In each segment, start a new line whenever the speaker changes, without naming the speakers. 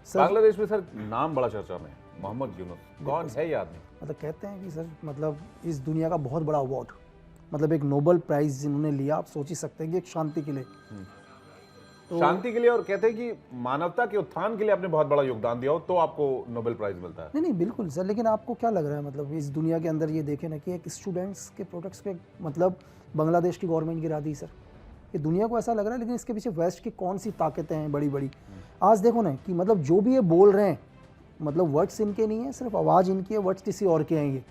बांग्लादेश में सर नाम बड़ा चर्चा में, मोहम्मद यूनुस कौन है ये आदमी?
मतलब कहते हैं कि सर मतलब इस दुनिया का बहुत बड़ा अवार्ड, मतलब एक नोबेल प्राइज जिन्होंने लिया, आप सोच ही सकते हैं कि एक शांति के लिए,
तो शांति के लिए, और कहते हैं कि मानवता के उत्थान के लिए आपने बहुत बड़ा योगदान दिया हो तो आपको नोबेल प्राइज मिलता है।
नहीं बिल्कुल सर, लेकिन आपको क्या लग रहा है मतलब इस दुनिया के अंदर ये देखें ना कि एक स्टूडेंट्स के प्रोडक्ट्स पे मतलब बांग्लादेश की गवर्नमेंट गिरा दी सर, ये दुनिया को ऐसा लग रहा है, लेकिन इसके पीछे वेस्ट की कौन सी ताकतें हैं बड़ी बड़ी। आज देखो ना कि मतलब जो भी ये बोल रहे हैं, मतलब वर्ड्स इनके नहीं है, सिर्फ आवाज़ इनकी है, वर्ड्स किसी और के हैं।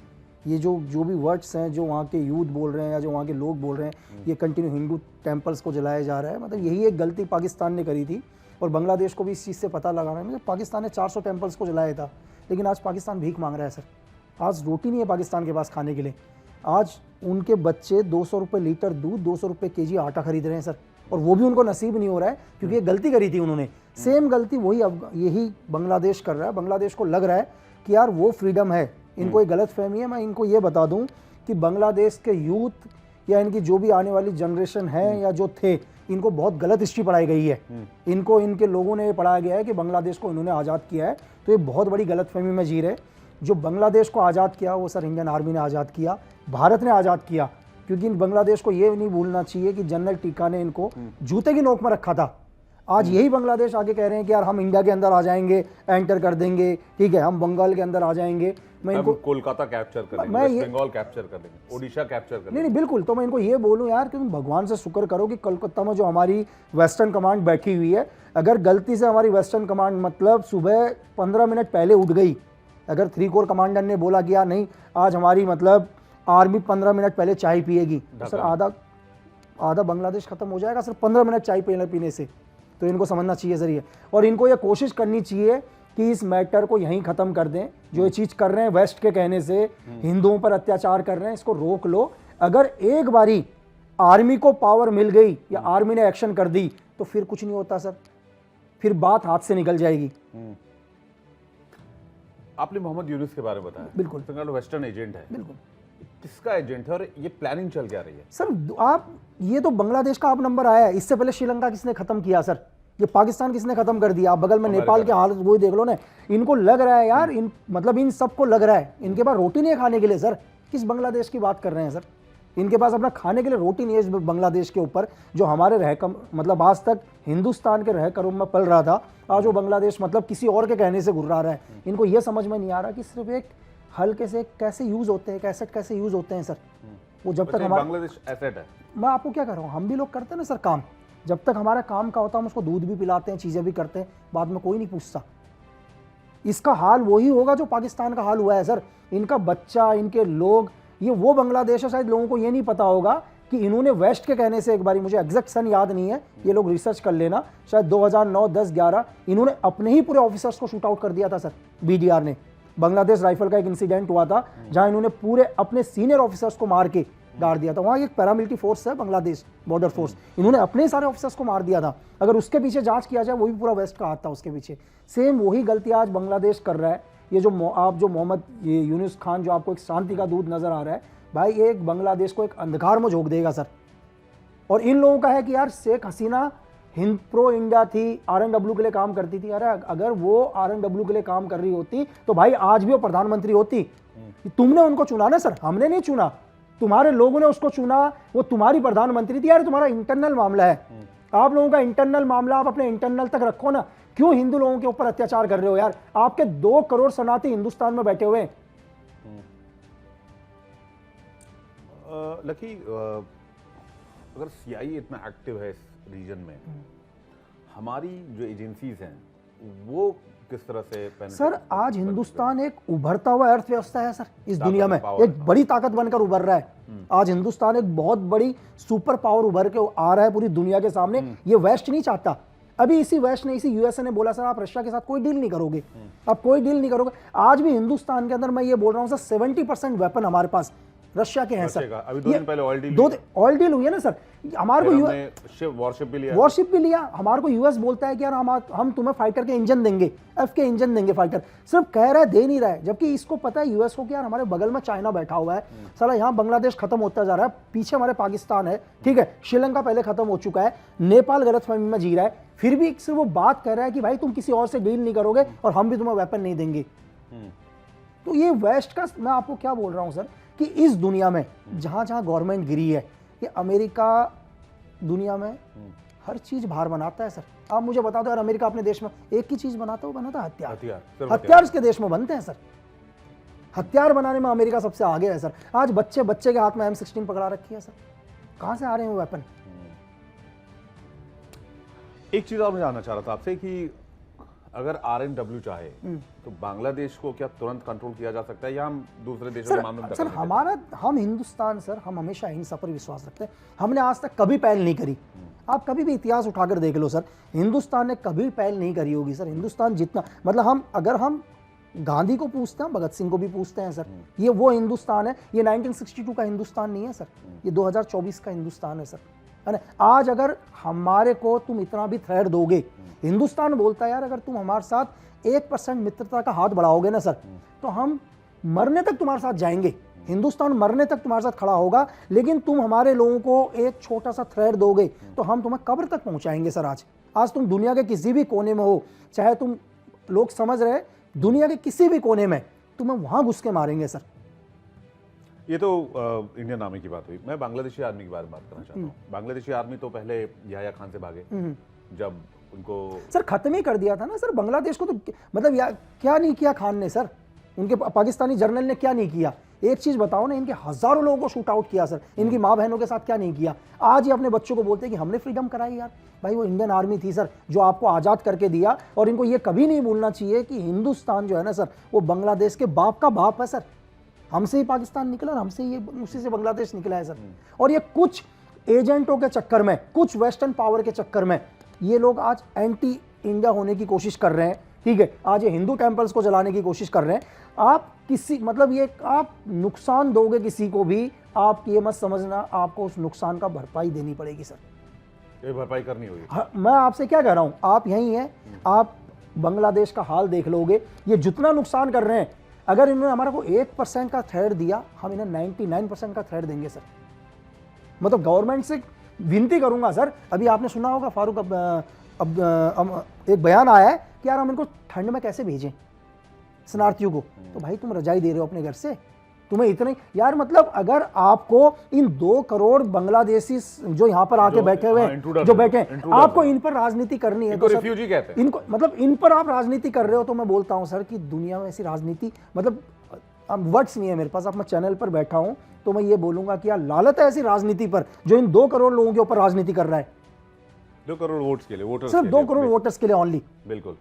ये जो भी वर्ड्स हैं जो वहाँ के यूथ बोल रहे हैं या जो वहाँ के लोग बोल रहे हैं, ये कंटिन्यू हिंदू टेम्पल्स को जलाया जा रहा है। मतलब यही एक गलती पाकिस्तान ने करी थी और बांग्लादेश को भी इस चीज़ से पता लगाना है। मतलब पाकिस्तान ने 400 टेम्पल्स को जलाया था, लेकिन आज पाकिस्तान भीख मांग रहा है सर। आज रोटी नहीं है पाकिस्तान के पास खाने के लिए। आज उनके बच्चे 200 रुपये लीटर दूध, 200 रुपये केजी आटा खरीद रहे हैं सर, और वो भी उनको नसीब नहीं हो रहा है क्योंकि ये गलती करी थी उन्होंने। सेम गलती वही अब यही बांग्लादेश कर रहा है। बांग्लादेश को लग रहा है कि यार वो फ्रीडम है, इनको एक गलत फहमी है। मैं इनको ये बता दूं कि बांग्लादेश के यूथ या इनकी जो भी आने वाली जनरेशन है या जो थे, इनको बहुत गलत हिस्ट्री पढ़ाई गई है। इनको इनके लोगों ने पढ़ाया गया है कि बांग्लादेश को इन्होंने आज़ाद किया है, तो ये बहुत बड़ी गलत फहमी में जी रहे। जो बांग्लादेश को आज़ाद किया वो सर इंडियन आर्मी ने आज़ाद किया, भारत ने आज़ाद किया। क्योंकि बांग्लादेश को ये नहीं भूलना चाहिए कि जनरल टिक्का ने इनको जूते की नोक में रखा था। आज यही बांग्लादेश आगे कह रहे हैं कि यार हम इंडिया के अंदर आ जाएंगे, एंटर कर देंगे, ठीक है, हम बंगाल के अंदर आ जाएंगे। मैं इनको
कोलकाता कैप्चर कर लेंगे, वेस्ट बंगाल कैप्चर कर लेंगे, ओडिशा कैप्चर कर लेंगे।
नहीं बिल्कुल, तो मैं इनको ये बोलूं यार कि तुम भगवान से शुक्र करो कि कलकत्ता में जो हमारी वेस्टर्न कमांड बैठी हुई है, अगर गलती से हमारी वेस्टर्न कमांड मतलब सुबह 15 मिनट पहले उठ गई, अगर 3 कोर कमांडर ने बोला कि यार नहीं आज हमारी मतलब आर्मी 15 मिनट पहले चाय पिएगी, तो सर आधा बांग्लादेश खत्म हो जाएगा सर 15 मिनट चाय पीने से। तो इनको समझना चाहिए सर ये, और इनको ये कोशिश करनी चाहिए कि इस मैटर को यहीं ख़त्म कर दें। जो ये चीज़ कर रहे हैं वेस्ट के कहने से, हिंदुओं पर अत्याचार कर रहे हैं, इसको रोक लो। अगर एक बारी आर्मी को पावर मिल गई या आर्मी ने एक्शन कर दी तो फिर कुछ नहीं होता सर, फिर बात हाथ से निकल जाएगी।
आपने मोहम्मद यूनुस के बारे में बताया,
बिल्कुल
वेस्टर्न एजेंट है,
बिल्कुल।
किसका एजेंट है और ये प्लानिंग चल क्या रही है
सर? आप ये तो बांग्लादेश का आप नंबर आया है, इससे पहले श्रीलंका किसने खत्म किया सर? ये पाकिस्तान किसने खत्म कर दिया? आप बगल में नेपाल के हालत वही देख लो ना। इनको लग रहा है यार मतलब इन सबको लग रहा है इनके पास रोटी नहीं है खाने के लिए सर। किस बांग्लादेश की बात कर रहे हैं सर? इनके पास अपना खाने के लिए रोटी नहीं है इस बांग्लादेश के ऊपर, जो हमारे मतलब आज तक हिंदुस्तान के रह करूम में पल रहा था, आज वो बांग्लादेश मतलब किसी और के कहने से गुर्रा रहा है। इनको ये समझ में नहीं आ रहा कि सिर्फ एक हल्के से कैसे यूज होते हैं, कैसेट कैसे यूज होते हैं सर। वो जब तक हमारा
बांग्लादेश एसेट है,
मैं आपको क्या कर रहा हूँ, हम भी लोग करते हैं ना सर काम, जब तक हमारा काम का होता है हम उसको दूध भी पिलाते हैं, चीज़ें भी करते हैं, बाद में कोई नहीं पूछता। इसका हाल वही होगा जो पाकिस्तान का हाल हुआ है सर। इनका बच्चा, इनके लोग, ये वो बांग्लादेश है, शायद लोगों को ये नहीं पता होगा कि इन्होंने वेस्ट के कहने से, एक बारी मुझे एग्जैक्ट सन याद नहीं है, ये लोग रिसर्च कर लेना, शायद 2009, 10, 11 इन्होंने अपने ही पूरे ऑफिसर्स को शूट आउट कर दिया था सर। BDR ने, बांग्लादेश राइफल का एक इंसिडेंट हुआ था जहां इन्होंने पूरे अपने सीनियर ऑफिसर्स को मार के गाड़ दिया था। वहाँ एक पैरामिलिट्री फोर्स है बांग्लादेश बॉर्डर फोर्स, इन्होंने अपने सारे ऑफिसर्स को मार दिया था। अगर उसके पीछे जांच किया जाए, वो भी पूरा वेस्ट का हाथ था उसके पीछे। सेम वही गलती आज बांग्लादेश कर रहा है। ये जो आप जो मोहम्मद यूनुस खान जो आपको एक शांति का दूत नजर आ रहा है, भाई एक बांग्लादेश को एक अंधकार में झोंक देगा सर। और इन लोगों का है कि यार शेख हसीना प्रो इंडिया थी, RNW के लिए काम करती थी। अरे अगर वो RNW के लिए काम कर रही होती तो भाई आज भी वो प्रधानमंत्री होती। तुमने उनको चुना ना सर, हमने नहीं चुना, तुम्हारे लोगों ने उसको चुना, वो तुम्हारी प्रधानमंत्री थी। यार तुम्हारा इंटरनल मामला है, आप लोगों का इंटरनल मामला आप अपने इंटरनल तक रखो ना। क्यों हिंदू लोगों के ऊपर अत्याचार कर रहे हो यार? आपके 2 करोड़ शरणार्थी हिंदुस्तान में बैठे हुए।
लकी, अगर CIA इतना एक्टिव है इस रीजन में, हमारी जो एजेंसीज हैं वो किस तरह से?
सर आज हिंदुस्तान एक उभरता हुआ अर्थव्यवस्था है सर इस दुनिया में, एक बड़ी ताकत बनकर उभर रहा है। आज हिंदुस्तान एक बहुत बड़ी सुपर पावर उभर के आ रहा है पूरी दुनिया के सामने। ये वेस्ट नहीं चाहता। अभी इसी वेस्ट ने, इसी USA ने बोला सर आप रशिया के साथ कोई डील नहीं करोगे, आप कोई डील नहीं करोगे। आज भी हिंदुस्तान के अंदर मैं ये बोल रहा हूँ सर 70% वेपन हमारे पास रशिया के हैं
रशिया
सर।
का। अभी 2 दिन पहले ऑयल डील
ऑयल डील हुई है ना सर। हमारे को
वॉरशिप भी लिया,
वॉरशिप भी लिया। हमारे को यूएस बोलता है कि यार हम तुम्हें फाइटर के इंजन देंगे, एफ के इंजन देंगे फाइटर, सिर्फ कह रहा है, दे नहीं रहा है। जबकि इसको पता है यूएस को कि यार हमारे बगल में चाइना बैठा हुआ है, साला यहाँ बांग्लादेश खत्म होता जा रहा है, पीछे हमारे पाकिस्तान है, ठीक है, श्रीलंका पहले खत्म हो चुका है, नेपाल गलतफहमी में जी रहा है, फिर भी सिर्फ वो बात कर रहा है कि भाई तुम किसी और से डील नहीं करोगे और हम भी तुम्हें वेपन नहीं देंगे। तो ये वेस्ट का, मैं आपको क्या बोल रहा हूं सर, कि इस दुनिया में जहां जहां गवर्नमेंट गिरी है, ये अमेरिका दुनिया में हर चीज बाहर बनाता है सर। आप मुझे बता दो यार, अमेरिका अपने देश में एक ही चीज बनाता है हथियार। हथियार इसके देश में बनते हैं सर। हथियार बनाने में अमेरिका सबसे आगे है सर। आज बच्चे के हाथ में M16 पकड़ा रखी है सर, कहां से आ रहे हैं वो वेपन?
एक चीज और मैं जानना चाह रहा था आपसे कि अगर RNW चाहे तो बांग्लादेश को क्या तुरंत कंट्रोल किया जा सकता है, या हम दूसरे देशों के मामले में
सर हम हिंदुस्तान सर, हम हमेशा अहिंसा पर विश्वास रखते हैं। हमने आज तक कभी पहल नहीं करी। आप कभी भी इतिहास उठाकर देख लो सर, हिंदुस्तान ने कभी पहल नहीं करी होगी सर। हिंदुस्तान जितना, मतलब अगर हम गांधी को पूछते हैं, भगत सिंह को भी पूछते हैं सर, ये वो हिंदुस्तान है। ये 1962 का हिंदुस्तान नहीं है सर, ये 2024 का हिंदुस्तान है सर, है ना। आज अगर हमारे को तुम इतना भी थ्रेड दोगे, हिंदुस्तान बोलता है यार अगर तुम हमारे साथ 1% मित्रता का हाथ बढ़ाओगे ना सर, तो हम मरने तक तुम्हारे साथ जाएंगे। हिंदुस्तान मरने तक तुम्हारे साथ खड़ा होगा, लेकिन तुम हमारे लोगों को एक छोटा सा थ्रेड दोगे तो हम तुम्हें कब्र तक पहुंचाएंगे सर। आज तुम दुनिया के किसी भी कोने में हो, चाहे तुम लोग समझ रहे दुनिया के किसी भी कोने में, तुम्हें वहां घुस के मारेंगे सर।
ये तो इंडियन आर्मी की बात हुई। मैं बांग्लादेशी आर्मी के बारे में बात करना चाहता हूँ। बांग्लादेशी आर्मी तो पहले याह्या खान से भागे, जब उनको
सर खत्म ही कर दिया था ना सर बांग्लादेश को। तो मतलब क्या नहीं किया खान ने सर, उनके पाकिस्तानी जर्नल ने क्या नहीं किया? एक चीज बताओ ना, इनके हजारों लोगों को शूट आउट किया सर, इनकी माँ बहनों के साथ क्या नहीं किया? आज ये अपने बच्चों को बोलते हैं कि हमने फ्रीडम कराई। यार भाई वो इंडियन आर्मी थी सर जो आपको आजाद करके दिया। और इनको ये कभी नहीं भूलना चाहिए कि हिंदुस्तान जो है ना सर, वो बांग्लादेश के बाप का बाप है सर। हमसे ही पाकिस्तान निकला और हमसे ये उसी से बांग्लादेश निकला है सर। और ये कुछ एजेंटों के चक्कर में, कुछ वेस्टर्न पावर के चक्कर में ये लोग आज एंटी इंडिया होने की कोशिश कर रहे हैं, ठीक है। आज ये हिंदू टेंपल्स को जलाने की कोशिश कर रहे हैं। आप किसी, मतलब ये आप नुकसान दोगे किसी को भी, आप ये मत समझना आपको उस नुकसान का भरपाई देनी पड़ेगी सर।
ये भरपाई करनी होगी।
हाँ, मैं आपसे क्या कह रहा हूं, आप यही हैं, आप बांग्लादेश का हाल देख लोगे, ये जितना नुकसान कर रहे हैं, अगर इन्होंने हमारा को 1% का थ्रेड दिया, हम इन्हें 99% का थ्रेड देंगे सर। मतलब गवर्नमेंट से विनती करूंगा सर। अभी आपने सुना होगा फारूक, अब एक बयान आया है कि यार हम इनको ठंड में कैसे भेजें शरणार्थियों को। तो भाई तुम रजाई दे रहे हो अपने घर से, तुम्हें इतने यार, मतलब अगर आपको इन 2 करोड़ बांग्लादेशी जो यहाँ पर आके बैठे हुए हैं, जो बैठे हैं, आपको इन पर राजनीति करनी है, तो
रिफ्यूजी कहते हैं
इनको, मतलब इन पर आप राजनीति कर रहे हो, तो मैं बोलता हूँ सर कि दुनिया में ऐसी राजनीति, मतलब अब वर्ड्स नहीं है मेरे पास। अब मैं चैनल पर बैठा हूँ तो मैं ये बोलूंगा कि यार लालत है ऐसी राजनीति पर जो इन 2 करोड़ लोगों के ऊपर राजनीति कर रहा है।
2 करोड़ वोट्स के लिए, वोटर्स
सिर्फ 2 करोड़ वोटर्स के लिए ओनली।
बिल्कुल।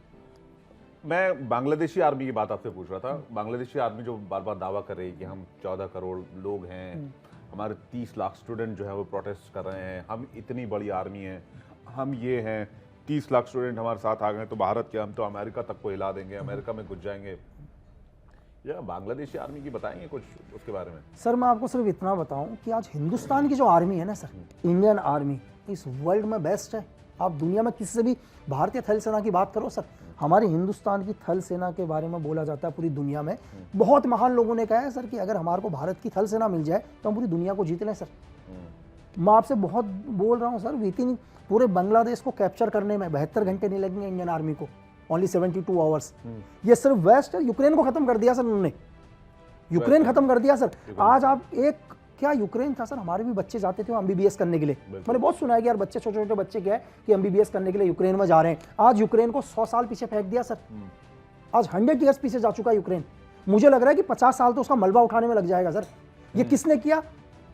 मैं बांग्लादेशी आर्मी की बात आपसे पूछ रहा था। बांग्लादेशी आर्मी जो बार बार दावा कर रही है कि हम 14 करोड़ लोग हैं, हमारे 30 लाख स्टूडेंट जो है वो प्रोटेस्ट कर रहे हैं, हम इतनी बड़ी आर्मी है, हम ये हैं, 30 लाख स्टूडेंट हमारे साथ आ गए तो भारत के, हम तो अमेरिका तक को हिला देंगे, अमेरिका में घुस जाएंगे। या बांग्लादेशी आर्मी की बताएंगे कुछ उसके बारे में?
सर मैं आपको सिर्फ इतना बताऊं कि आज हिंदुस्तान की जो आर्मी है ना सर, इंडियन आर्मी, इस वर्ल्ड में बेस्ट है। आप दुनिया में किसी से भी भारतीय थल सेना की बात करो सर, हमारी हिंदुस्तान की थल सेना के बारे में बोला जाता है पूरी दुनिया में। बहुत महान लोगों ने कहा है सर कि अगर हमारे को भारत की थल सेना मिल जाए तो हम पूरी दुनिया को जीत लें सर। मैं आपसे बहुत बोल रहा हूँ सर, विथिन पूरे बांग्लादेश को कैप्चर करने में 72 घंटे नहीं लगेंगे इंडियन आर्मी को, ओनली 72 आवर्स। ये सिर्फ वेस्ट है, यूक्रेन को खत्म कर दिया सर उन्होंने, यूक्रेन खत्म कर दिया सर। आज आप एक, क्या यूक्रेन था सर, हमारे भी बच्चे जाते थे एमबीबीएस करने के लिए। मैंने बहुत सुना है कि यार बच्चे, छोटे छोटे बच्चे क्या है कि एमबीबीएस करने के लिए यूक्रेन में जा रहे हैं। आज यूक्रेन को 100 साल पीछे फेंक दिया सर। आज 100 ईयर्स पीछे जा चुका है यूक्रेन। मुझे लग रहा है कि 50 साल तो उसका मलबा उठाने में लग जाएगा सर। ये किसने किया?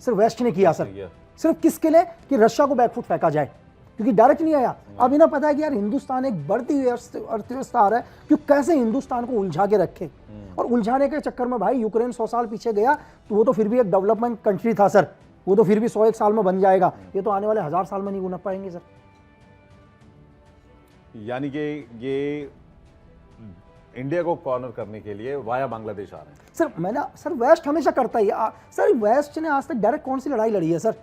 सिर्फ वेस्ट ने किया सर। सिर्फ किसके लिए? कि रशिया को बैकफुट फेंका जाए, क्योंकि डायरेक्ट नहीं आया। अब इन्हें पता है कि यार हिंदुस्तान एक बढ़ती हुई अर्थव्यवस्था आ रहा है, क्यों कैसे हिंदुस्तान को उलझा के रखे। और उलझाने के चक्कर में भाई यूक्रेन 100 साल पीछे गया तो वो तो फिर भी एक डेवलपमेंट कंट्री था सर, वो तो फिर भी 101 साल में बन जाएगा। ये तो आने वाले 1000 साल में नहीं बन पाएंगे सर।
यानी कि ये इंडिया को कॉर्नर करने के लिए वाया बांग्लादेश आ रहे हैं।
सर वेस्ट हमेशा करता ही है। सर वेस्ट ने आज तक डायरेक्ट कौन सी लड़ाई लड़ी है सर?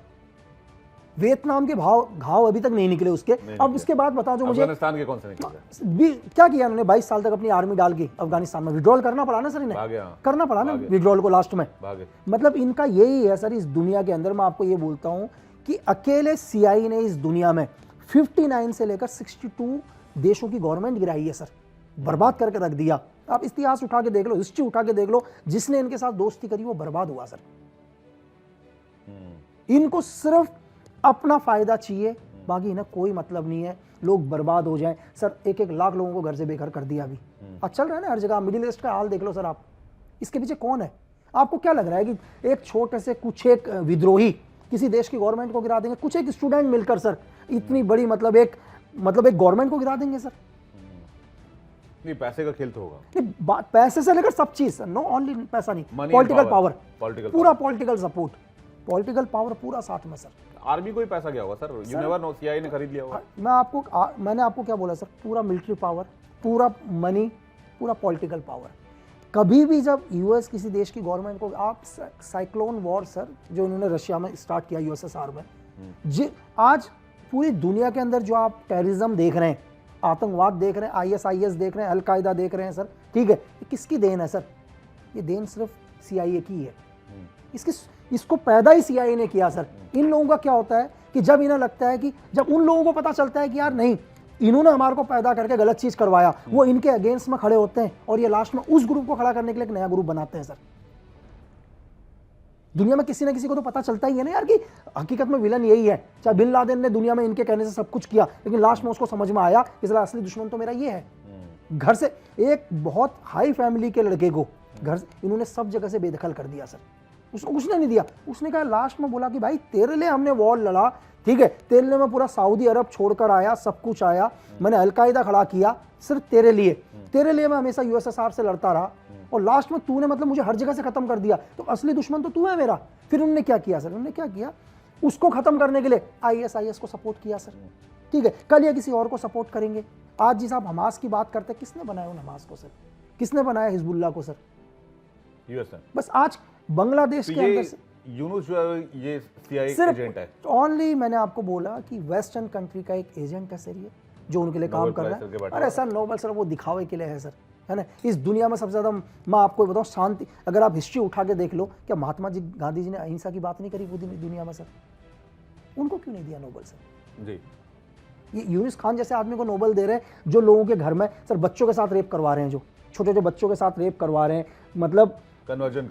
वियतनाम के घाव अभी तक नहीं निकले उसके। अब इसके बाद बताओ जो मुझे,
अफगानिस्तान के कौन से निकले?
क्या किया उन्होंने 22 साल तक अपनी आर्मी डाल के अफगानिस्तान में? विड्रॉल करना पड़ा ना सर इन्हें, करना पड़ा ना विड्रॉल को लास्ट में। मतलब इनका यही है सर इस दुनिया के अंदर। मैं आपको ये बोलता हूं कि अकेले सीआई ने इस दुनिया में 59 से लेकर 62 देशों की गवर्नमेंट गिराई है सर, बर्बाद करके रख दिया। आप इतिहास उठा के देख लो, हिस्ट्री उठा के देख लो, जिसने इनके साथ दोस्ती करी वो बर्बाद हुआ सर। इनको सिर्फ अपना फायदा चाहिए, बाकी इन्हें कोई मतलब नहीं है लोग बर्बाद हो जाएं। सर 1-1 लाख लोगों को घर से बेघर कर दिया अभी। अब चल रहा है ना हर जगह। मिडिल ईस्ट का हाल देख लो सर आप। इसके पीछे कौन है? आपको क्या लग रहा है कि एक छोटे से कुछ एक विद्रोही किसी देश की गवर्नमेंट को गिरा देंगे? कुछ एक स्टूडेंट मिलकर सर इतनी बड़ी मतलब एक गवर्नमेंट को गिरा देंगे सर?
नहीं, पैसे का खेल तो होगा।
नहीं, पैसे से लेकर सब चीज, नो ओनली पैसा नहीं, पॉलिटिकल पावर, पूरा पॉलिटिकल सपोर्ट, पॉलिटिकल पावर पूरा साथ में सर।
आर्मी को ही पैसा गया होगा sir, you never know, CI ने खरीद लिया होगा।
मैंने आपको क्या बोला सर? पूरा मिलिट्री पावर, पूरा मनी, पूरा पॉलिटिकल पावर। कभी भी जब यूएस किसी देश की गवर्नमेंट को, आप साइक्लोन वॉर सर जो उन्होंने रशिया में स्टार्ट किया यूएसएसआर में, आज पूरी दुनिया के अंदर जो आप टेररिज्म देख रहे हैं, आतंकवाद देख रहे हैं, आईएसआईएस देख रहे हैं, अलकायदा देख रहे हैं सर, ठीक है, ये किसकी देन है सर? ये देन सिर्फ सीआईए की है। इसको पैदा ही सीआईए ने किया सर। इन लोगों का क्या होता है कि जब इन्हें लगता है कि जब उन लोगों को पता चलता है कि यार नहीं, इन्होंने हमारे को पैदा करके गलत चीज करवाया, वो इनके अगेंस्ट में खड़े होते हैं और ये लास्ट में उस ग्रुप को खड़ा करने के लिए एक नया ग्रुप बनाते हैं सर। दुनिया में किसी ना किसी को तो पता चलता ही है ना यार कि हकीकत में विलन यही है। चाहे बिन लादेन ने दुनिया में इनके कहने से सब कुछ किया, लेकिन लास्ट में उसको समझ में आया इसलिए असली दुश्मन तो मेरा ये है। घर से एक बहुत हाई फैमिली के लड़के को घर से इन्होंने सब जगह से बेदखल कर दिया सर। उसको कुछ नहीं दिया। उसने कहा, लास्ट में बोला कि भाई तेरे लिए हमने वॉर लड़ा, ठीक है, तेरे लिए मैं पूरा सऊदी अरब छोड़कर आया, सब कुछ आया, मैंने अलकायदा खड़ा किया सिर्फ तेरे लिए मैं हमेशा यूएसएसआर से लड़ता रहा और लास्ट में तूने मतलब मुझे हर जगह से खत्म कर दिया, तो असली दुश्मन तो तू है मेरा। फिर उन्होंने क्या किया सर? उन्होंने क्या किया, उसको खत्म करने के लिए आईएसआईएस को सपोर्ट किया सर, ठीक है, कल या किसी और को सपोर्ट करेंगे। आज जिस आप हमास की बात करते हैं, किसने बनाया उन हमास को सर? किसने बनाया हिजबुल्लाह को सर? यूएस ने। बस आज बांग्लादेश के अंदर से
यूनुस जो है ये सीआईए एजेंट है।
ओनली मैंने आपको बोला कि वेस्टर्न कंट्री का एक एजेंट है सर ये, जो उनके लिए काम कर रहा है। अरे सर नोबेल सर वो दिखावे के लिए है सर, है ना। इस दुनिया में सबसे ज्यादा मैं आपको बताऊं शांति, अगर आप हिस्ट्री उठा के देख लो, क्या महात्मा जी गांधी जी ने अहिंसा की बात नहीं करी पूरी दुनिया में सर? उनको क्यों नहीं दिया नोबेल सर? जी, ये यूनुस खान जैसे आदमी को नोबेल दे रहे हैं जो लोगों के घर में सर बच्चों के साथ रेप करवा रहे हैं, जो छोटे छोटे बच्चों के साथ रेप करवा रहे हैं, मतलब कन्वर्जन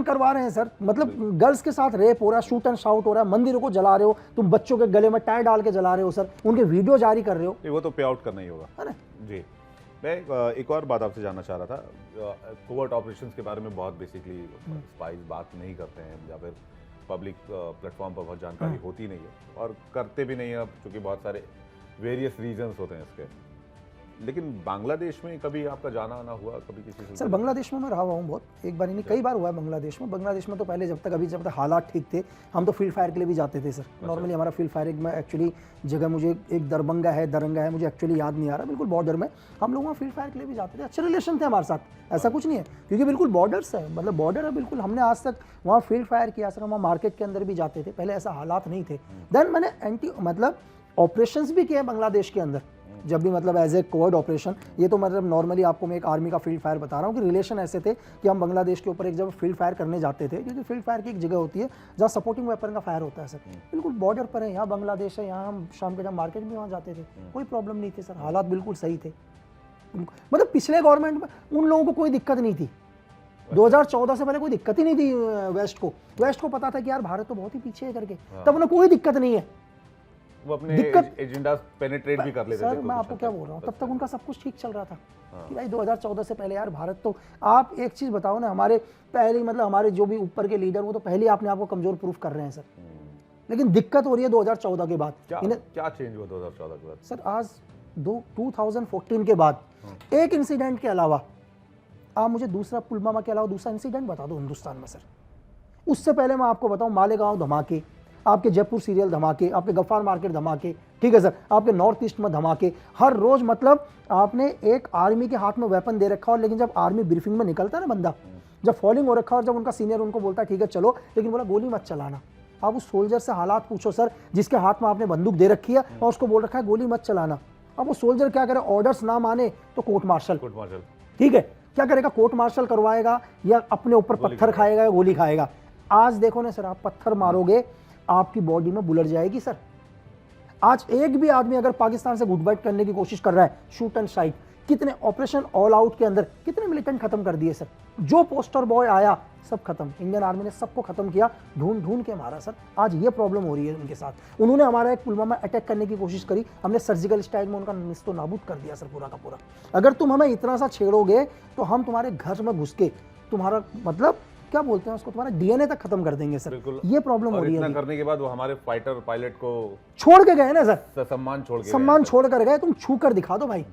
करवा रहे हैं सर। मतलब गर्ल्स के साथ रेप हो रहा है, शूट एंड शाउट हो रहा है, मंदिरों को जला रहे हो, तुम बच्चों के गले में टायर डाल के जला रहे हो सर, उनके वीडियो जारी कर रहे हो।
वो तो पे आउट करना ही होगा, है ना जी। मैं एक और बात आपसे जानना चाह रहा था, कोवर्ट ऑपरेशंस के बारे में बहुत बेसिकली स्पाइस बात नहीं करते हैं या फिर पब्लिक प्लेटफॉर्म पर बहुत जानकारी होती नहीं है और करते भी नहीं है, क्योंकि बहुत सारे वेरियस रीजंस होते हैं इसके। लेकिन बांग्लादेश में कभी आपका जाना आना हुआ कभी किसी से?
सर बांग्लादेश में मैं रहा हुआ हूँ बहुत, एक बार नहीं कई बार हुआ है बांग्लादेश में। बांग्लादेश में तो पहले जब तक हालात ठीक थे, हम तो फील्ड फायर के लिए भी जाते थे सर। नॉर्मली हमारा फील्ड फायरिंग में एक्चुअली दरंगा है, मुझे एक्चुअली याद नहीं आ रहा, बिल्कुल बॉर्डर में हम लोग वहाँ फील्ड फायर के लिए भी जाते थे। अच्छे रिलेशन थे हमारे साथ, ऐसा कुछ नहीं है, क्योंकि बिल्कुल बॉर्डर्स है, मतलब बॉर्डर है बिल्कुल। हमने आज तक वहाँ फील्ड फायर किया सर, वहाँ मार्केट के अंदर भी जाते थे, पहले ऐसा हालात नहीं थे। देन मैंने ऑपरेशंस भी किए बांग्लादेश के अंदर, जब भी मतलब एज ए कोवर्ट ऑपरेशन। ये तो मतलब नॉर्मली आपको मैं एक आर्मी का फील्ड फायर बता रहा हूँ कि रिलेशन ऐसे थे कि हम बांग्लादेश के ऊपर एक जब फील्ड फायर करने जाते थे, क्योंकि फील्ड फायर की एक जगह होती है जहाँ सपोर्टिंग वेपन का फायर होता है सर, बिल्कुल बॉर्डर पर है, यहाँ बांग्लादेश है, यहाँ हम शाम के जब मार्केट में वहाँ जाते थे, कोई प्रॉब्लम नहीं थी सर, हालात बिल्कुल सही थे। मतलब पिछले गवर्नमेंट में उन लोगों को कोई दिक्कत नहीं थी, 2014 से पहले कोई दिक्कत ही नहीं थी वेस्ट को पता था कि यार भारत तो बहुत ही पीछे है करके, तब उन्हें कोई दिक्कत नहीं है,
वो अपने एजेंडा पेनिट्रेट भी कर लेते थे।
सर मैं आपको क्या बोल रहा हूँ, तब तक उनका सब कुछ ठीक चल रहा था कि भाई 2014 से पहले यार भारत तो, आप एक चीज बताओ ना, हमारे पहले मतलब हमारे जो भी ऊपर के लीडर वो तो पहले अपने आप को कमजोर प्रूफ कर रहे हैं सर, लेकिन दिक्कत हो रही है 2014 के बाद।
क्या चेंज हुआ 2014 के बाद
सर? आज 2014 के बाद एक इंसिडेंट के अलावा आप मुझे दूसरा पुलवामा के अलावा दूसरा इंसिडेंट बता दो हिंदुस्तान में सर। उससे पहले मैं आपको बताऊं, मालेगांव धमाके, आपके जयपुर सीरियल धमाके, आपके गफ्फार मार्केट धमाके, ठीक है सर, आपके नॉर्थ ईस्ट में धमाके हर रोज, मतलब आपने एक आर्मी के हाथ में वेपन दे रखा हो, लेकिन जब आर्मी ब्रीफिंग में निकलता है ना बंदा, जब फॉलिंग हो रखा है और जब उनका सीनियर उनको बोलता है ठीक है चलो, लेकिन बोला गोली मत चलाना। आप उस सोल्जर से हालात पूछो सर, जिसके हाथ में आपने बंदूक दे रखी है और उसको बोल रखा है गोली मत चलाना। अब वो सोल्जर क्या करे, ऑर्डर्स ना माने तो कोर्ट मार्शल, ठीक है, क्या करेगा, कोर्ट मार्शल करवाएगा या अपने ऊपर पत्थर खाएगा या गोली खाएगा। आज देखो ना सर, आप पत्थर मारोगे आपकी बॉडी में बुलेट जाएगी सर। आज एक भी आदमी अगर पाकिस्तान से घुटबाइट करने की कोशिश कर रहा है, शूट एंड स्ट्राइक, कितने ऑपरेशन ऑल आउट के अंदर कितने मिलिटेंट खत्म कर दिए सर। जो पोस्टर बॉय आया सब खत्म, इंडियन आर्मी ने सबको खत्म किया, ढूंढ ढूंढ के मारा सर। आज ये प्रॉब्लम हो रही है उनके साथ। उन्होंने हमारा एक पुलवामा अटैक करने की कोशिश करी, हमने सर्जिकल स्ट्राइक में उनका निस्तो नाबूद कर दिया सर पूरा का पूरा। अगर तुम हमें इतना सा छेड़ोगे तो हम तुम्हारे घर में घुस के तुम्हारा मतलब क्या बोलते हैं उसको, तुम्हारा डीएनए तक खत्म कर देंगे सर। ये प्रॉब्लम हो रही है।
इतना करने के बाद वो हमारे फाइटर पायलट को
छोड़ के गए ना सर,
सम्मान
छोड़ कर गए। तुम छू कर दिखा दो भाई।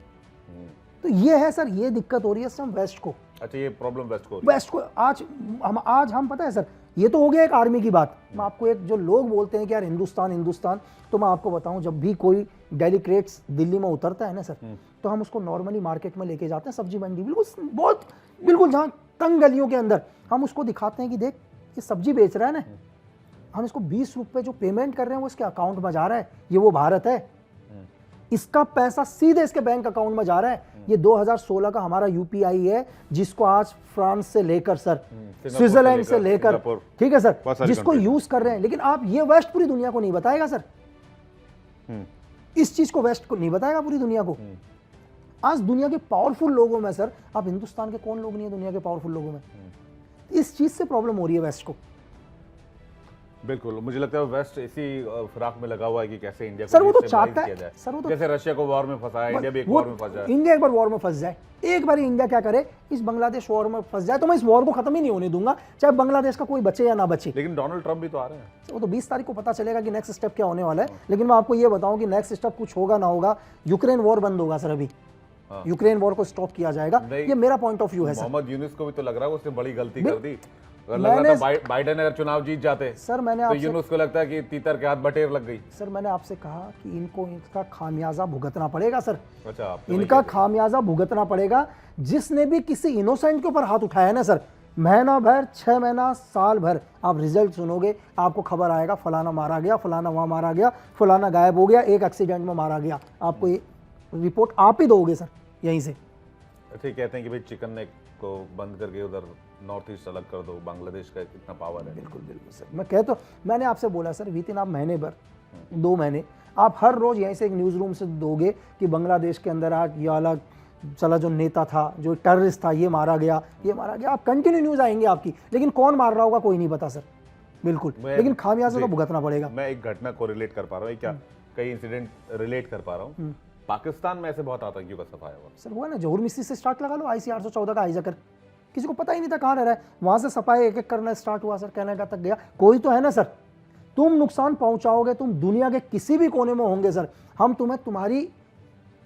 तो ये है सर, ये दिक्कत हो रही है सर वेस्ट को।
अच्छा, ये प्रॉब्लम वेस्ट को
आज हम पता है सर, ये तो हो गया एक आर्मी की बात। मैं आपको एक, जो लोग बोलते हैं कि यार हिंदुस्तान, तो मैं आपको बताऊं, जब भी कोई डेलीक्रेट्स दिल्ली में उतरता है ना सर, तो हम उसको नॉर्मली मार्केट में लेके जाते हैं, सब्जी मंडी, बिल्कुल जहाँ तंग गलियों के अंदर, हम उसको दिखाते हैं कि देख ये सब्जी बेच रहा है ना, हम इसको 20 रुपए जो पेमेंट कर रहे हैं वो इसके अकाउंट में जा रहा है, ये वो भारत है, इसका पैसा सीधे इसके बैंक अकाउंट में जा रहा है। ये 2016 का हमारा यूपीआई है, जिसको आज फ्रांस से लेकर सर, स्विट्जरलैंड से लेकर, ठीक है सर, जिसको यूज कर रहे हैं। लेकिन आप ये वेस्ट पूरी दुनिया को नहीं बताएगा सर, इस चीज को वेस्ट को नहीं बताएगा पूरी दुनिया को। आज दुनिया के पावरफुल लोगों में सर, आप हिंदुस्तान के कौन लोग नहीं है दुनिया के पावरफुल लोगों में? इस चीज से प्रॉब्लम हो रही है वेस्ट को।
बिल्कुल, मुझे लगता है वेस्ट इसी फिराक में लगा हुआ है कि कैसे इंडिया को
सर वो तो चाहता है सर, वो तो
जैसे रशिया को वॉर में फंसा है, इंडिया भी एक वॉर में फंसा है।
इंडिया एक बार वॉर में फंस जाए, एक बार इंडिया क्या करे, इस बांग्लादेश वॉर में फंस जाए, तो मैं इस वॉर को खत्म ही नहीं होने दूंगा, चाहे बांग्लादेश का कोई बचे या ना बचे।
लेकिन डोनाल्ड ट्रंप भी तो आ रहे हैं,
वो तो 20 तारीख को पता चलेगा कि नेक्स्ट स्टेप क्या होने वाला है। लेकिन मैं आपको ये बताऊं कि नेक्स्ट स्टेप कुछ होगा ना होगा, यूक्रेन वॉर बंद होगा सर। अभी यूक्रेन वॉर को स्टॉप किया जाएगा, ये मेरा पॉइंट ऑफ व्यू है सर।
मोहम्मद यूनुस को भी तो लग रहा है उसने बड़ी गलती कर दी। बाइडेन अगर चुनाव जीत जाते
सर, मैंने
तो यूनुस को लगता है कि तीतर के हाथ बटेर लग गई।
सर मैंने आपसे कहा कि इनको इसका खामियाजा भुगतना पड़ेगा सर।
अच्छा,
इनका खामियाजा भुगतना पड़ेगा। जिसने भी किसी इनोसेंट के ऊपर हाथ उठाया ना सर, महीना भर, 6 महीना, साल भर आप रिजल्ट सुनोगे, आपको खबर आएगा फलाना मारा गया, फलाना वहां मारा गया, फलाना गायब हो गया, एक एक्सीडेंट में मारा गया। आपको ये रिपोर्ट आप ही दोगे सर यहीं से।
अच्छा, कहते हैं कि भाई चिकन नेक को बंद करके उधर नॉर्थ ईस्ट अलग कर दो, बांग्लादेश का कितना पावर है।
बिल्कुल बिल्कुल सर, मैं कहता हूँ, मैंने आपसे बोला सर वितिन आप महीने भर, 2 महीने आप हर रोज यहीं से एक न्यूज़ रूम से दोगे कि बांग्लादेश के अंदर आज ये अलग चला, जो नेता था, जो टेररिस्ट था, ये मारा गया, ये मारा गया। आप कंटिन्यू न्यूज़ आएंगे आपकी, लेकिन कौन मार रहा होगा कोई नहीं पता सर। बिल्कुल, लेकिन खामियाजा तो भुगतना पड़ेगा।
मैं एक घटना को रिलेट कर पा रहा हूँ, क्या कई इंसिडेंट रिलेट कर पा रहा हूँ। पाकिस्तान में ऐसे बहुत आतंकियों का सफाया हुआ
सर, हुआ ना, जौहर मिस्त्री से स्टार्ट लगा लो, IC 814 का हाईजैकर, किसी को पता ही नहीं था कहाँ रह रहा है, वहां से सफाई एक एक करना स्टार्ट हुआ सर, कनाडा तक गया। कोई तो है ना सर, तुम नुकसान पहुंचाओगे, तुम दुनिया के किसी भी कोने में होंगे सर, हम तुम्हें तुम्हारी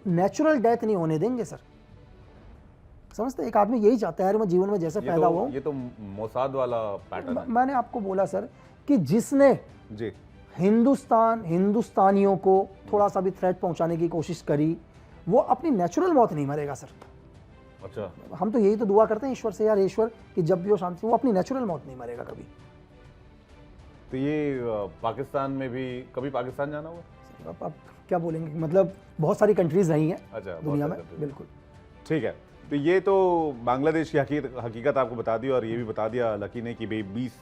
नेचुरल डेथ नहीं होने देंगे सर। समझते, एक आदमी यही चाहता है यार मैं जीवन में जैसे पैदा हुआ हूं।
ये तो मोसाद वाला पैटर्न है।
मैंने आपको बोला सर कि जिसने
जी
हिंदुस्तानियों को थोड़ा सा भी थ्रेट पहुंचाने की कोशिश करी, वो अपनी नेचुरल मौत नहीं मरेगा सर।
अच्छा,
हम तो यही तो दुआ करते हैं ईश्वर से, यार ईश्वर कि जब भी वो शांति, वो अपनी नेचुरल मौत नहीं मरेगा कभी।
तो ये पाकिस्तान में भी कभी पाकिस्तान जाना हुआ?
अब क्या बोलेंगे, मतलब बहुत सारी कंट्रीज रही हैं
अच्छा,
दुनिया में। बिल्कुल
ठीक है। तो ये तो बांग्लादेश की हकीकत आपको बता दी, और ये भी बता दिया लकी ने कि भाई 20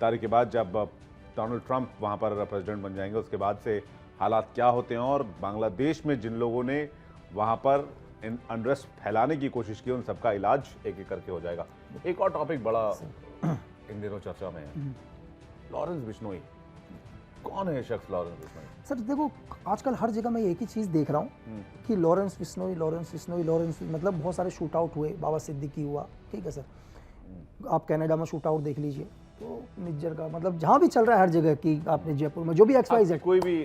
तारीख के बाद जब डोनाल्ड ट्रंप वहाँ पर प्रेसिडेंट बन जाएंगे, उसके बाद से हालात क्या होते हैं, और बांग्लादेश में जिन लोगों ने वहाँ पर अनरेस्ट फैलाने की कोशिश की उन सबका इलाज एक एक करके हो जाएगा। एक और टॉपिक बड़ा इन दिनों चर्चा में है, लॉरेंस बिश्नोई। कौन है शख्स लॉरेंस बिश्नोई? सर
देखो, आजकल हर जगह मैं एक ही चीज़ देख रहा हूँ कि लॉरेंस बिश्नोई, मतलब बहुत सारे शूट आउट हुए, बाबा सिद्दीकी हुआ, ठीक है सर, आप कनाडा में शूट आउट देख लीजिए, तो निज्जर का, मतलब जहाँ भी चल रहा है हर जगह की, आपने जयपुर में जो भी XYZ
कोई भी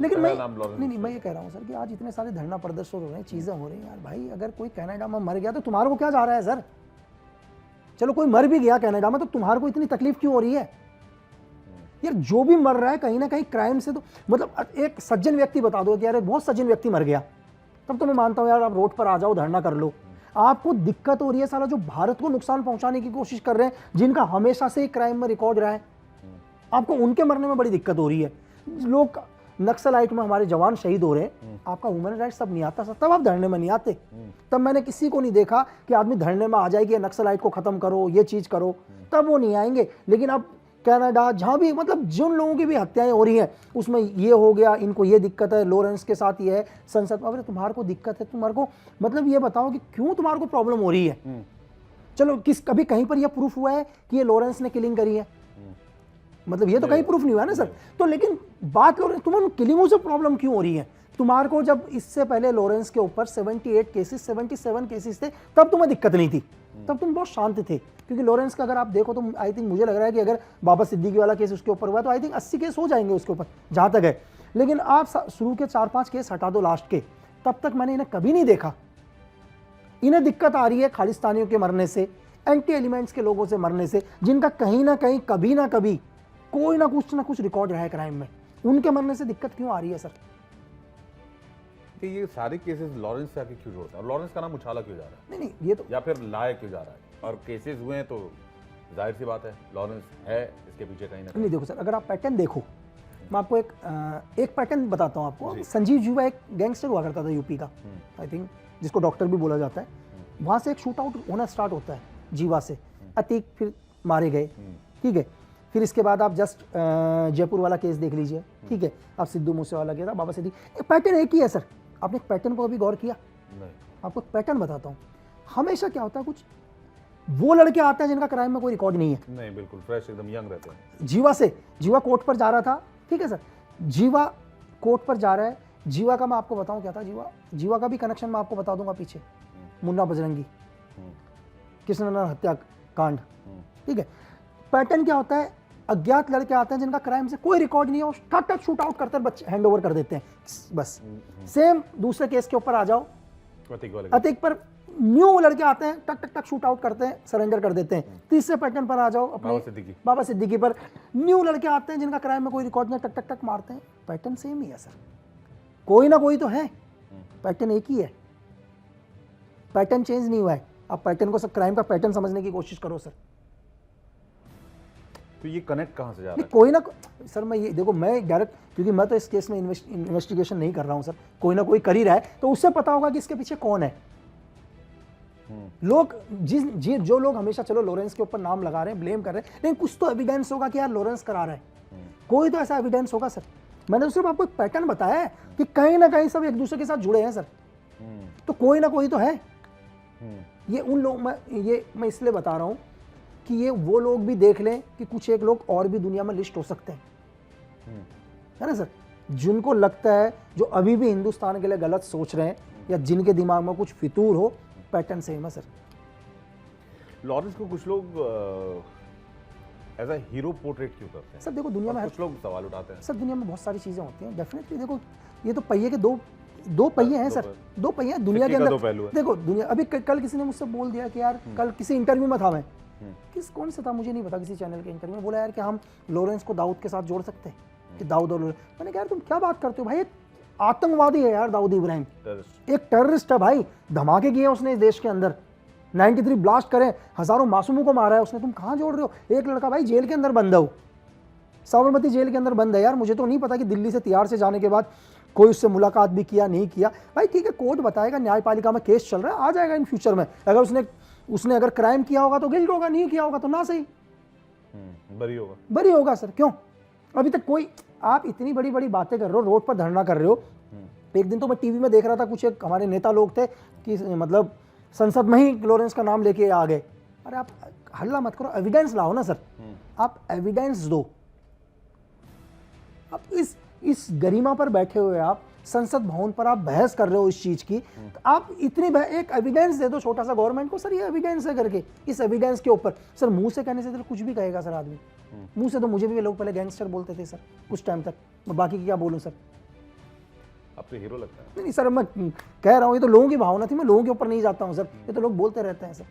लेकिन मैं ये कह रहा हूँ सर कि आज इतने सारे धरना प्रदर्शन हो रहे हैं, चीज़ें हो रही हैं यार भाई, अगर कोई कनाडा में मर गया तो तुम्हारे को क्या जा रहा है सर? चलो कोई मर भी गया कनाडा में, तो तुम्हारे को इतनी तकलीफ क्यों हो रही है? यार जो भी मर रहा है कहीं ना कहीं क्राइम से, तो मतलब एक सज्जन व्यक्ति बता दो कि यार एक बहुत सज्जन व्यक्ति मर गया, तब तो मैं मानता हूँ यार आप रोड पर आ जाओ, धरना कर लो। आपको दिक्कत हो रही है साला जो भारत को नुकसान पहुंचाने की कोशिश कर रहे हैं, जिनका हमेशा से ही क्राइम में रिकॉर्ड रहा है, आपको उनके मरने में बड़ी दिक्कत हो रही है। लोग नक्सलाइट में हमारे जवान शहीद हो रहे हैं, आपका ह्यूमन राइट्स सब नहीं आता सर, तब आप धरने में नहीं आते। तब मैंने किसी को नहीं देखा कि आदमी धरने में आ जाए कि नक्सलाइट को खत्म करो, ये चीज करो, तब वो नहीं आएंगे। लेकिन अब कनाडा जहां भी मतलब जिन लोगों की भी हत्याएं हो रही हैं उसमें ये हो गया, इनको ये दिक्कत है, लॉरेंस के साथ ये है, संसद में, अरे तुम्हारे को दिक्कत है, तुम्हारे को मतलब ये बताओ कि क्यों तुम्हारे को प्रॉब्लम हो रही है। चलो कभी कहीं पर यह प्रूफ हुआ है कि ये लॉरेंस ने किलिंग करी है, मतलब ये तो कहीं प्रूफ नहीं हुआ ना सर। तो लेकिन बात लॉरेंस, तुम्हें किलिंगों से प्रॉब्लम क्यों हो रही है? तुम्हारे को जब इससे पहले लॉरेंस के ऊपर 78 केसेस 77 केसेस थे, तब तुम्हें दिक्कत नहीं थी, तब तुम बहुत शांत थे। क्योंकि लॉरेंस का अगर आप देखो तो आई थिंक मुझे लग रहा है कि अगर बाबा सिद्दीकी वाला केस उसके ऊपर हुआ तो आई थिंक 80 केस हो जाएंगे उसके ऊपर जहां तक है। लेकिन आप शुरू के 4-5 केस हटा दो लास्ट के, तब तक मैंने इन्हें कभी नहीं देखा। इन्हें दिक्कत आ रही है खालिस्तानियों के मरने से, एंटी एलिमेंट्स के लोगों से मरने से, जिनका कहीं ना कहीं कभी ना कभी कोई ना कुछ रिकॉर्ड रहा है क्राइम में, उनके मरने से दिक्कत क्यों आ रही है सर?
कि ये सारे केसेस लॉरेंस से आके क्यों जोड़ते हैं, और लॉरेंस का नाम उछाला क्यों जा रहा है?
नहीं ये तो,
या फिर लाया क्यों जा रहा है? और केसेस हुए हैं तो जाहिर सी बात है लॉरेंस है इसके पीछे कहीं ना कहीं।
नहीं देखो सर, अगर आप पैटर्न देखो, मैं आपको एक पैटर्न बताता हूँ आपको। संजीव जीवा एक गैंगस्टर हुआ करता था यूपी का, आई थिंक जिसको डॉक्टर भी बोला जाता है। वहाँ से एक शूट आउट होना स्टार्ट होता है जीवा से, अतीक फिर मारे गए, ठीक है। फिर इसके बाद आप जस्ट जयपुर वाला केस देख लीजिए, ठीक है। आप सिद्धू मूसेवाला के था, बाबा सिद्दीकी, पैटर्न एक ही है सर। आपने पैटर्न को अभी गौर किया?
नहीं।
आपको पैटर्न बताता हूँ। हमेशा क्या होता है, कुछ वो लड़के आते हैं जिनका क्राइम में कोई रिकॉर्ड नहीं है।
नहीं, बिल्कुल फ्रेश, एकदम यंग रहते हैं।
जीवा कोर्ट पर जा रहा था, ठीक है सर। जीवा कोर्ट पर जा रहा है। जीवा का मैं आपको बताऊं क्या था, जीवा का भी कनेक्शन मैं आपको बता दूंगा पीछे, मुन्ना बजरंगी, कृष्णनगर हत्याकांड, ठीक है। पैटर्न क्या होता है, अज्ञात लड़के आते हैं जिनका क्राइम से कोई रिकॉर्ड नहीं है, और टक शूट आउट करते बच्चे हैंड ओवर कर देते हैं बस। सेम दूसरे केस के ऊपर आ जाओ, अतिक पर न्यू लड़के आते हैं, टक शूट आउट करते हैं, सरेंडर कर देते हैं। तीसरे पैटर्न पर आ जाओ, अपने बाबा सिद्दीकी पर न्यू लड़के आते हैं जिनका क्राइम में कोई रिकॉर्ड नहीं, टक मारते हैं। पैटर्न सेम ही है सर, कोई ना कोई तो है, पैटर्न एक ही है, पैटर्न चेंज नहीं हुआ है। आप पैटर्न को, सब क्राइम का पैटर्न समझने की कोशिश करो सर।
तो ये कनेक्ट कहां से जा रहा है?
कोई ना सर, मैं ये देखो, मैं डायरेक्ट, क्योंकि मैं तो इस केस में इन्वेस्टिगेशन नहीं कर रहा हूं सर, कोई ना कोई कर ही रहा है, तो उससे पता होगा कि इसके पीछे कौन है। लोग जो लोग हमेशा चलो लॉरेंस के ऊपर नाम लगा रहे हैं, ब्लेम कर रहे हैं, लेकिन कुछ तो एविडेंस होगा कि यार लॉरेंस करा रहा है, कोई तो ऐसा एविडेंस होगा सर। मैंने तो सिर्फ आपको एक पैटर्न बताया है कि कहीं ना कहीं सब एक दूसरे के साथ जुड़े हैं सर, तो कोई ना कोई तो है। ये उन लोग, मैं इसलिए बता रहा हूं कि ये वो लोग भी देख लें कि कुछ एक लोग और भी दुनिया में लिस्ट हो सकते हैं, है ना सर, जिनको लगता है, जो अभी भी हिंदुस्तान के लिए गलत सोच रहे हैं, या जिनके दिमाग में कुछ फितूर हो। पैटर्न सेम है सर।
लॉरेंस को कुछ लोग एज अ हीरो पोर्ट्रेट क्यों करते हैं?
सर देखो, दुनिया में
कुछ लोग सवाल उठाते हैं
सर, दुनिया में बहुत सारी चीजें होती हैं डेफिनेटली। देखो, ये तो पहिए के दो पहिए हैं सर, दो पहिए हैं दुनिया के अंदर। देखो दुनिया, अभी कल किसी ने मुझसे बोल दिया कि यार, कल किसी इंटरव्यू में था, मैं कौन से था मुझे नहीं पता, किसी चैनल के इंटरव्यू में बोला यार कि हम लॉरेंस को दाऊद के साथ जोड़ सकते हैं, कि दाऊद और मैंने कहा यार तुम क्या बात करते हो भाई, आतंकवादी है यार दाऊद इब्राहिम, एक टेररिस्ट है भाई, धमाके किए उसने इस देश के अंदर, 93 ब्लास्ट करे, हजारों मासूमों को मारा है उसने, तुम कहां जोड़ रहे हो? एक लड़का भाई जेल के अंदर बंद है, साबरमती जेल के अंदर बंद है यार। मुझे तो नहीं पता कि दिल्ली से तिहाड़ से जाने के बाद कोई उससे मुलाकात भी किया नहीं किया। भाई ठीक है, कोर्ट बताएगा, न्यायपालिका में केस चल रहा है, आ जाएगा इन फ्यूचर में। अगर उसने अगर क्राइम किया होगा तो गिल्ट होगा, नहीं किया होगा तो ना सही, बरी होगा सर। क्यों अभी तक कोई, आप इतनी बड़ी बड़ी बातें कर रहे हो, रोड पर धरना कर रहे हो। एक दिन तो मैं टीवी में देख रहा था, कुछ एक हमारे नेता लोग थे कि मतलब संसद में ही लॉरेंस का नाम लेके आ गए। अरे आप हल्ला मत करो, एविडेंस लाओ ना सर, आप एविडेंस दो। आप इस गरिमा पर बैठे हुए, आप संसद भवन पर आप बहस कर रहे हो इस चीज की, तो आप इतनी एक एविडेंस दे दो छोटा सा गवर्नमेंट को, सर ये एविडेंस है करके। इस एविडेंस के ऊपर सर, मुंह से कहने से तो कुछ भी कहेगा सर आदमी, मुंह से तो मुझे भी लोग पहले गैंगस्टर बोलते थे सर कुछ टाइम तक, मैं बाकी की क्या बोलूं सर।
अब तो हीरो लगता है।
नहीं सर, मैं कह रहा हूँ, ये तो लोगों की भावना थी, मैं लोगों के ऊपर नहीं जाता हूँ सर, ये तो लोग बोलते रहते हैं सर।